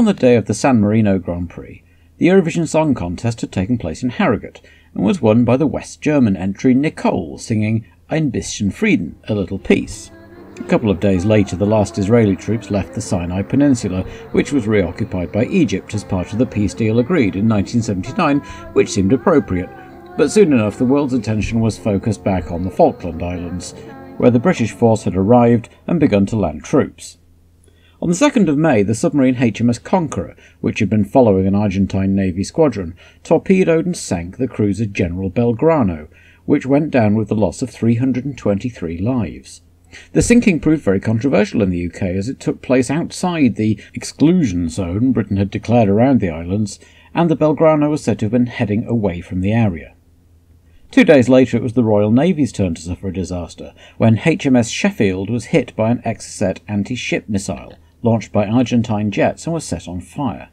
On the day of the San Marino Grand Prix, the Eurovision Song Contest had taken place in Harrogate and was won by the West German entry Nicole singing Ein bisschen Frieden, a little peace. A couple of days later, the last Israeli troops left the Sinai Peninsula, which was reoccupied by Egypt as part of the peace deal agreed in 1979, which seemed appropriate. But soon enough, the world's attention was focused back on the Falkland Islands, where the British force had arrived and begun to land troops. On the 2nd of May, the submarine HMS Conqueror, which had been following an Argentine Navy squadron, torpedoed and sank the cruiser General Belgrano, which went down with the loss of 323 lives. The sinking proved very controversial in the UK as it took place outside the exclusion zone Britain had declared around the islands, and the Belgrano was said to have been heading away from the area. 2 days later it was the Royal Navy's turn to suffer a disaster, when HMS Sheffield was hit by an Exocet anti-ship missile, launched by Argentine jets, and was set on fire.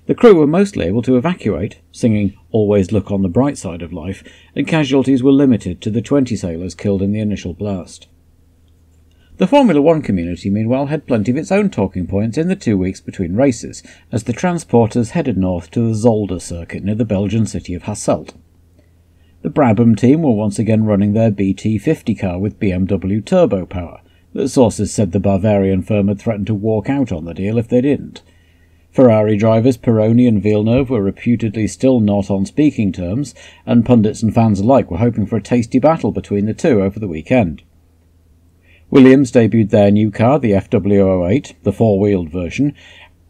The crew were mostly able to evacuate, singing Always Look on the Bright Side of Life, and casualties were limited to the 20 sailors killed in the initial blast. The Formula One community, meanwhile, had plenty of its own talking points in the 2 weeks between races, as the transporters headed north to the Zolder circuit near the Belgian city of Hasselt. The Brabham team were once again running their BT50 car with BMW turbo power. The sources said the Bavarian firm had threatened to walk out on the deal if they didn't. Ferrari drivers Pironi and Villeneuve were reputedly still not on speaking terms, and pundits and fans alike were hoping for a tasty battle between the two over the weekend. Williams debuted their new car, the FW08, the four-wheeled version,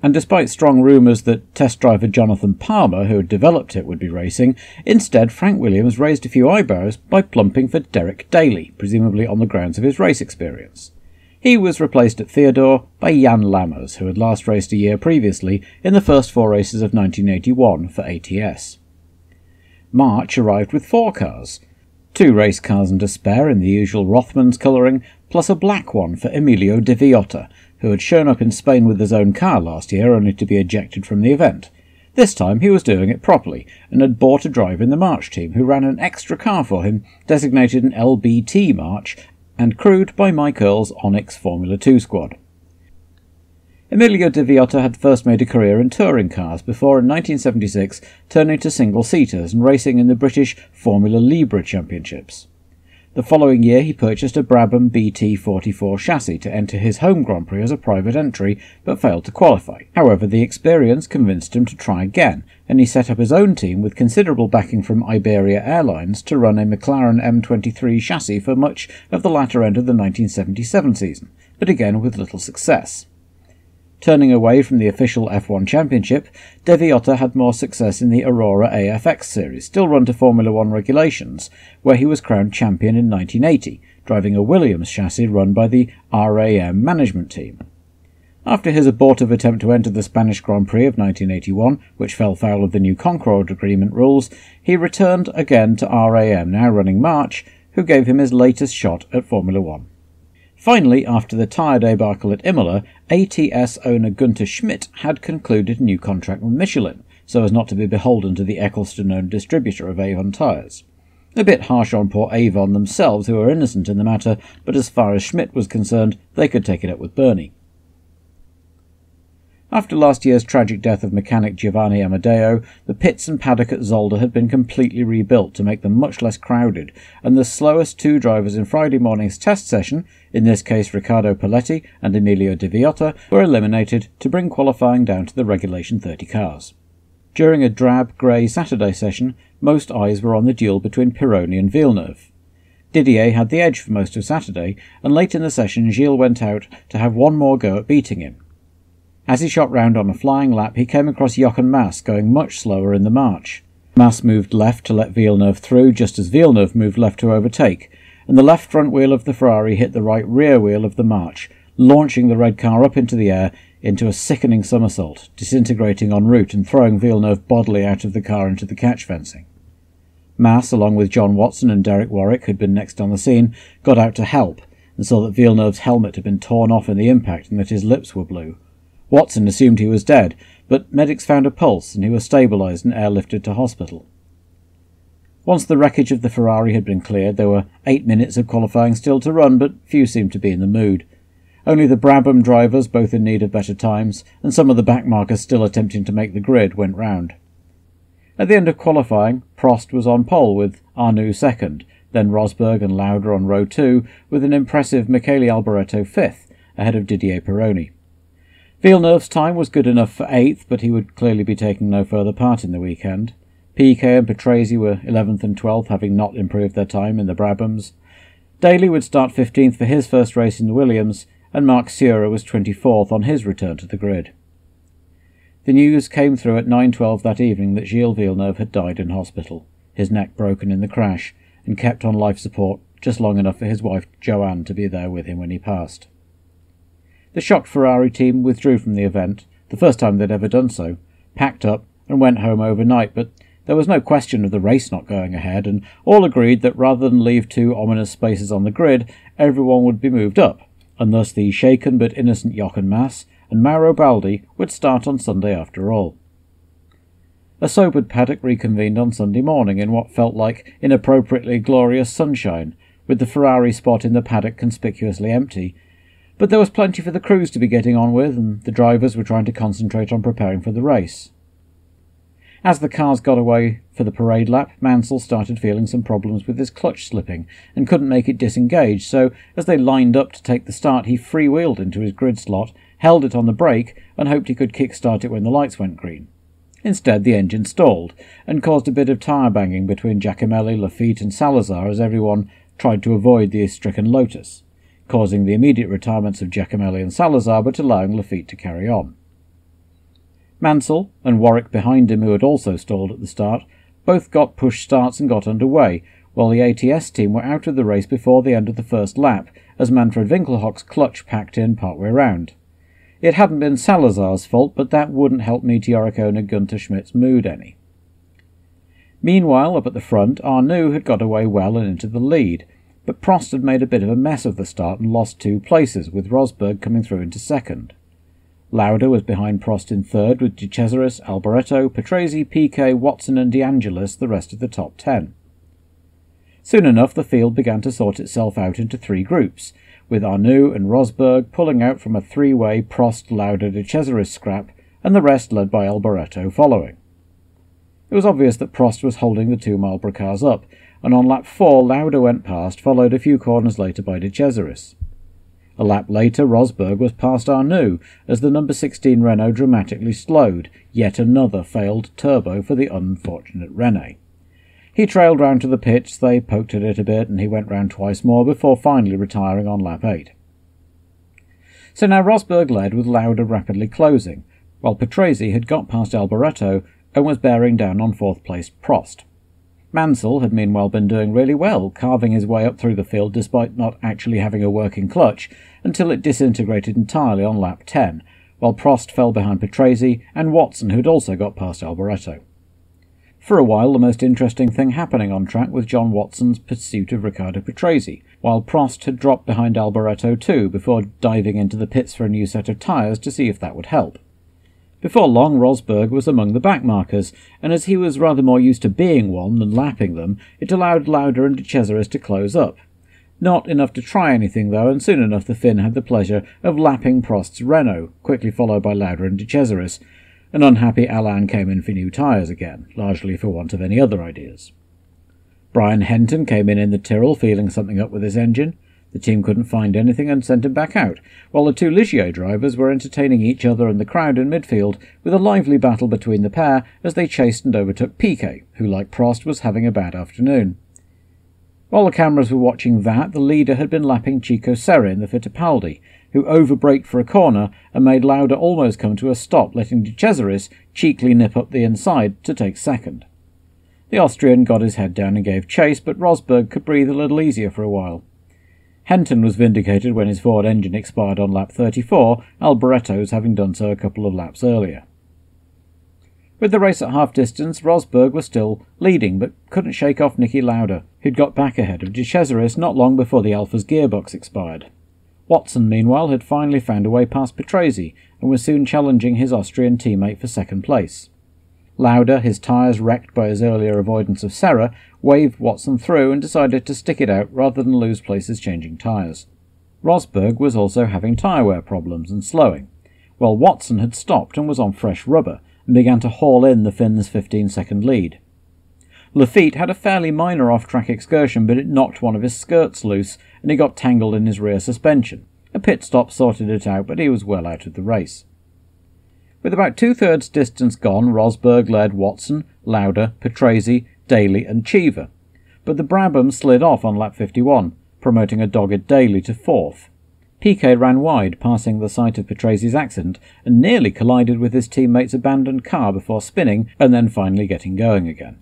and despite strong rumours that test driver Jonathan Palmer, who had developed it, would be racing, instead Frank Williams raised a few eyebrows by plumping for Derek Daly, presumably on the grounds of his race experience. He was replaced at Theodore by Jan Lammers, who had last raced a year previously in the first 4 races of 1981 for ATS. March arrived with 4 cars, 2 race cars and a spare in the usual Rothmans colouring, plus a black one for Emilio de Villota, who had shown up in Spain with his own car last year only to be ejected from the event. This time he was doing it properly, and had bought a driver in the March team who ran an extra car for him, designated an LBT March, and crewed by Mike Earle's Onyx Formula 2 squad. Emilio de Villota had first made a career in touring cars before, in 1976, turning to single-seaters and racing in the British Formula Libre Championships. The following year he purchased a Brabham BT44 chassis to enter his home Grand Prix as a private entry, but failed to qualify. However, the experience convinced him to try again, and he set up his own team with considerable backing from Iberia Airlines to run a McLaren M23 chassis for much of the latter end of the 1977 season, but again with little success. Turning away from the official F1 Championship, De Villota had more success in the Aurora AFX series, still run to Formula One regulations, where he was crowned champion in 1980, driving a Williams chassis run by the RAM management team. After his abortive attempt to enter the Spanish Grand Prix of 1981, which fell foul of the new Concorde Agreement rules, he returned again to RAM, now running March, who gave him his latest shot at Formula One. Finally, after the tyre debacle at Imola, ATS owner Gunter Schmidt had concluded a new contract with Michelin, so as not to be beholden to the Eccleston-owned distributor of Avon tyres. A bit harsh on poor Avon themselves, who were innocent in the matter, but as far as Schmidt was concerned, they could take it up with Bernie. After last year's tragic death of mechanic Giovanni Amedeo, the pits and paddock at Zolder had been completely rebuilt to make them much less crowded, and the slowest 2 drivers in Friday morning's test session, in this case Riccardo Paletti and Emilio de Villota, were eliminated to bring qualifying down to the Regulation 30 cars. During a drab grey Saturday session, most eyes were on the duel between Pironi and Villeneuve. Didier had the edge for most of Saturday, and late in the session Gilles went out to have one more go at beating him. As he shot round on a flying lap, he came across Jochen Mass going much slower in the march. Mass moved left to let Villeneuve through, just as Villeneuve moved left to overtake, and the left front wheel of the Ferrari hit the right rear wheel of the March, launching the red car up into the air into a sickening somersault, disintegrating en route and throwing Villeneuve bodily out of the car into the catch fencing. Mass, along with John Watson and Derek Warwick, who'd been next on the scene, got out to help, and saw that Villeneuve's helmet had been torn off in the impact and that his lips were blue. Watson assumed he was dead, but medics found a pulse and he was stabilised and airlifted to hospital. Once the wreckage of the Ferrari had been cleared, there were 8 minutes of qualifying still to run, but few seemed to be in the mood. Only the Brabham drivers, both in need of better times, and some of the backmarkers still attempting to make the grid, went round. At the end of qualifying, Prost was on pole with Arnoux second, then Rosberg and Lauda on row 2, with an impressive Michele Alboreto fifth, ahead of Didier Pironi. Villeneuve's time was good enough for 8th, but he would clearly be taking no further part in the weekend. Piquet and Patrese were 11th and 12th, having not improved their time in the Brabhams. Daly would start 15th for his first race in the Williams, and Marc Surer was 24th on his return to the grid. The news came through at 9:12 that evening that Gilles Villeneuve had died in hospital, his neck broken in the crash, and kept on life support just long enough for his wife Joanne to be there with him when he passed. The shocked Ferrari team withdrew from the event, the first time they'd ever done so, packed up and went home overnight, but there was no question of the race not going ahead, and all agreed that rather than leave 2 ominous spaces on the grid, everyone would be moved up, and thus the shaken but innocent Jochen Mass and Mauro Baldi would start on Sunday after all. A sobered paddock reconvened on Sunday morning in what felt like inappropriately glorious sunshine, with the Ferrari spot in the paddock conspicuously empty, but there was plenty for the crews to be getting on with, and the drivers were trying to concentrate on preparing for the race. As the cars got away for the parade lap, Mansell started feeling some problems with his clutch slipping and couldn't make it disengage, so as they lined up to take the start, he freewheeled into his grid slot, held it on the brake, and hoped he could kick-start it when the lights went green. Instead, the engine stalled, and caused a bit of tyre banging between Giacomelli, Lafitte and Salazar as everyone tried to avoid the stricken Lotus, causing the immediate retirements of Giacomelli and Salazar, but allowing Lafitte to carry on. Mansell, and Warwick behind him, who had also stalled at the start, both got push starts and got underway, while the ATS team were out of the race before the end of the first lap, as Manfred Winkelhock's clutch packed in partway round. It hadn't been Salazar's fault, but that wouldn't help meteoric owner Gunter Schmidt's mood any. Meanwhile, up at the front, Arnoux had got away well and into the lead, but Prost had made a bit of a mess of the start and lost 2 places, with Rosberg coming through into second. Lauda was behind Prost in third, with De Cesaris, Alboreto, Patrese, Piquet, Watson and De Angelis the rest of the top 10. Soon enough the field began to sort itself out into 3 groups, with Arnoux and Rosberg pulling out from a 3-way Prost-Lauda-De Cesaris scrap, and the rest led by Alboreto following. It was obvious that Prost was holding the 2 Marlboro cars up, and on lap 4 Lauda went past, followed a few corners later by De Cesaris. A lap later Rosberg was past Arnoux, as the number 16 Renault dramatically slowed, yet another failed turbo for the unfortunate Rene. He trailed round to the pits, they poked at it a bit, and he went round twice more before finally retiring on lap 8. So now Rosberg led, with Lauda rapidly closing, while Patrese had got past Alboreto and was bearing down on 4th place Prost. Mansell had meanwhile been doing really well, carving his way up through the field despite not actually having a working clutch, until it disintegrated entirely on lap 10, while Prost fell behind Patrese and Watson, who had also got past Alboreto. For a while the most interesting thing happening on track was John Watson's pursuit of Riccardo Patrese, while Prost had dropped behind Alboreto too, before diving into the pits for a new set of tyres to see if that would help. Before long Rosberg was among the backmarkers, and as he was rather more used to being one than lapping them, it allowed Lauda and De Cesaris to close up. Not enough to try anything though, and soon enough the Finn had the pleasure of lapping Prost's Renault, quickly followed by Lauda and De Cesaris. An unhappy Alain came in for new tyres again, largely for want of any other ideas. Brian Henton came in the Tyrrell feeling something up with his engine. The team couldn't find anything and sent him back out, while the 2 Ligier drivers were entertaining each other and the crowd in midfield with a lively battle between the pair as they chased and overtook Piquet, who, like Prost, was having a bad afternoon. While the cameras were watching that, the leader had been lapping Chico Serra in the Fittipaldi, who overbraked for a corner and made Lauda almost come to a stop, letting De Cesaris cheekily nip up the inside to take second. The Austrian got his head down and gave chase, but Rosberg could breathe a little easier for a while. Henton was vindicated when his Ford engine expired on lap 34, Alboreto's having done so a couple of laps earlier. With the race at half distance, Rosberg was still leading, but couldn't shake off Niki Lauda, who'd got back ahead of De Cesaris not long before the Alfa's gearbox expired. Watson, meanwhile, had finally found a way past Patrese, and was soon challenging his Austrian teammate for second place. Lauda, his tyres wrecked by his earlier avoidance of Serra, waved Watson through and decided to stick it out rather than lose places changing tyres. Rosberg was also having tyre wear problems and slowing, while Watson had stopped and was on fresh rubber and began to haul in the Finns' 15-second lead. Lafitte had a fairly minor off-track excursion, but it knocked one of his skirts loose and he got tangled in his rear suspension. A pit stop sorted it out, but he was well out of the race. With about two-thirds distance gone, Rosberg led Watson, Lauda, Patrese, Daly and Cheever, but the Brabham slid off on lap 51, promoting a dogged Daly to fourth. Piquet ran wide, passing the site of Patrese's accident, and nearly collided with his teammate's abandoned car before spinning and then finally getting going again.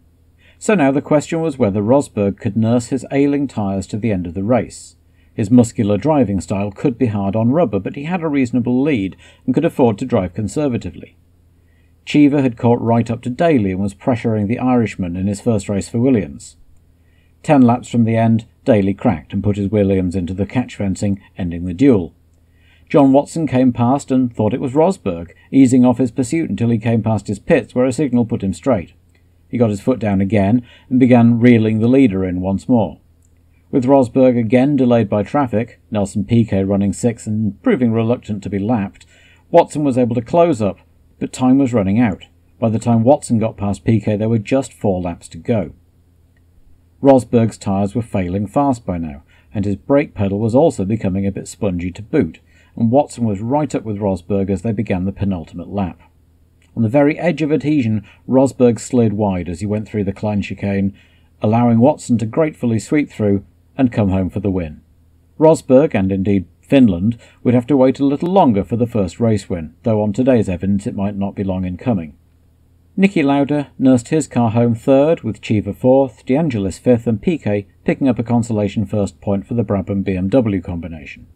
So now the question was whether Rosberg could nurse his ailing tyres to the end of the race. His muscular driving style could be hard on rubber, but he had a reasonable lead and could afford to drive conservatively. Cheever had caught right up to Daly and was pressuring the Irishman in his first race for Williams. 10 laps from the end, Daly cracked and put his Williams into the catch fencing, ending the duel. John Watson came past and thought it was Rosberg, easing off his pursuit until he came past his pits, where a signal put him straight. He got his foot down again and began reeling the leader in once more. With Rosberg again delayed by traffic, Nelson Piquet running 6th and proving reluctant to be lapped, Watson was able to close up, but time was running out. By the time Watson got past Piquet, there were just 4 laps to go. Rosberg's tyres were failing fast by now, and his brake pedal was also becoming a bit spongy to boot, and Watson was right up with Rosberg as they began the penultimate lap. On the very edge of adhesion, Rosberg slid wide as he went through the Klein chicane, allowing Watson to gratefully sweep through and come home for the win. Rosberg, and indeed Finland, would have to wait a little longer for the first race win, though on today's evidence it might not be long in coming. Niki Lauda nursed his car home third, with Cheever 4th, De Angelis 5th and Piquet picking up a consolation first point for the Brabham-BMW combination.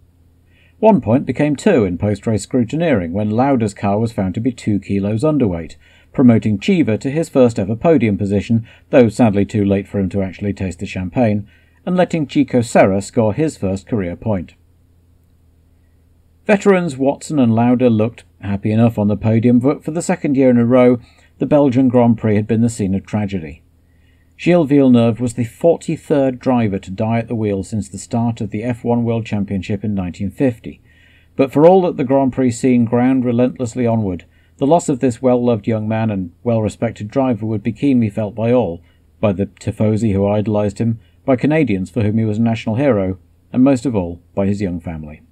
1 point became 2 in post-race scrutineering when Lauda's car was found to be 2 kilos underweight, promoting Cheever to his first ever podium position, though sadly too late for him to actually taste the champagne, and letting Chico Serra score his first career point. Veterans Watson and Lauda looked happy enough on the podium, but for the second year in a row, the Belgian Grand Prix had been the scene of tragedy. Gilles Villeneuve was the 43rd driver to die at the wheel since the start of the F1 World Championship in 1950, but for all that the Grand Prix scene ground relentlessly onward, the loss of this well-loved young man and well-respected driver would be keenly felt by all, by the tifosi who idolised him, by Canadians for whom he was a national hero, and most of all by his young family.